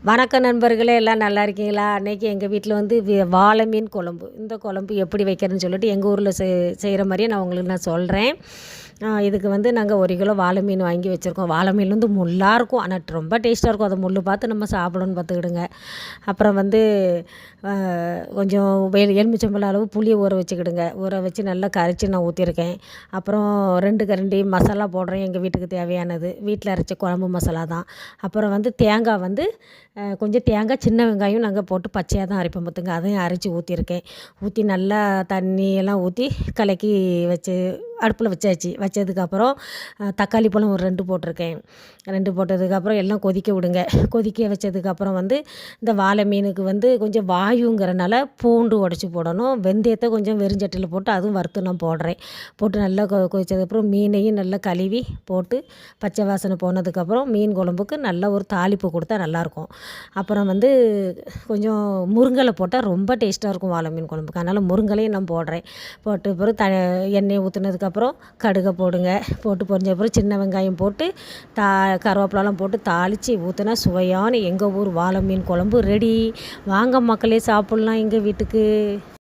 வணக்கம் நண்பர்களே, எல்லாம் நல்லா இருக்கீங்களா? அன்னைக்கு எங்கள் வீட்டில் வந்து வாழை மீன் குழம்பு. இந்த குழம்பு எப்படி வைக்கிறதுன்னு சொல்லிட்டு எங்கள் ஊரில் செய்கிற மாதிரியே நான் உங்களுக்கு சொல்கிறேன். இதுக்கு வந்து நாங்கள் 1 கிலோ வாழை மீன் வாங்கி வச்சுருக்கோம். வாழை மீன் வந்து முள்ளாக இருக்கும், ஆனால் ரொம்ப டேஸ்ட்டாக இருக்கும். அதை முள் பார்த்து நம்ம சாப்பிடணும்னு பார்த்துக்கிடுங்க. அப்புறம் வந்து கொஞ்சம் எலுமிச்சம்பழம் அளவு புளியை ஊற வச்சுக்கிடுங்க. ஊற வச்சு நல்லா கரைச்சி நான் ஊற்றிருக்கேன். அப்புறம் 2 கரண்டி மசாலா போடுறேன், எங்கள் வீட்டுக்கு தேவையானது. வீட்டில் அரைச்ச குழம்பு மசாலா தான். அப்புறம் வந்து தேங்காய் வந்து கொஞ்சம் தேங்காய், சின்ன வெங்காயம் நாங்கள் போட்டு பச்சையாக தான் அரைப்போம் பார்த்துங்க. அதையும் அரைச்சி ஊற்றிருக்கேன். ஊற்றி நல்லா தண்ணியெல்லாம் ஊற்றி கலக்கி வச்சு அடுப்பில் வச்சாச்சு. வச்சதுக்கப்புறம் தக்காளி பழம் ஒரு 2 போட்டிருக்கேன். 2 போட்டதுக்கப்புறம் எல்லாம் கொதிக்க விடுங்க. கொதிக்க வச்சதுக்கப்புறம் வந்து இந்த வாழை மீனுக்கு வந்து கொஞ்சம் வாயுங்கிறனால பூண்டு உடச்சி போடணும். வெந்தயத்தை கொஞ்சம் வெறுஞ்சட்டியில் போட்டு அதுவும் வறுத்து நான் போடுறேன். போட்டு நல்லா கொதிச்சதுக்கப்புறம் மீனையும் நல்லா கழுவி போட்டு பச்சை வாசனை போனதுக்கப்புறம் மீன் குழம்புக்கு நல்ல ஒரு தாளிப்பு கொடுத்தா நல்லாயிருக்கும். அப்புறம் வந்து கொஞ்சம் முருங்கலை போட்டால் ரொம்ப டேஸ்ட்டாக இருக்கும் வாழை மீன் குழம்புக்கு. அதனால் முருங்கலையும் நான் போடுறேன். போட்டு பிறகு எண்ணெயை ஊற்றுனதுக்கப்புறம் கடுகை போடுங்க. போட்டு பொரிஞ்ச அப்புறம் சின்ன வெங்காயம் போட்டு கருவேப்பிலலாம் போட்டு தாளித்து ஊற்றினா சுவையான எங்கள் ஊர் வாழை மீன் குழம்பு ரெடி. வாங்க மக்களே, சாப்பிட்லாம் எங்கள் வீட்டுக்கு.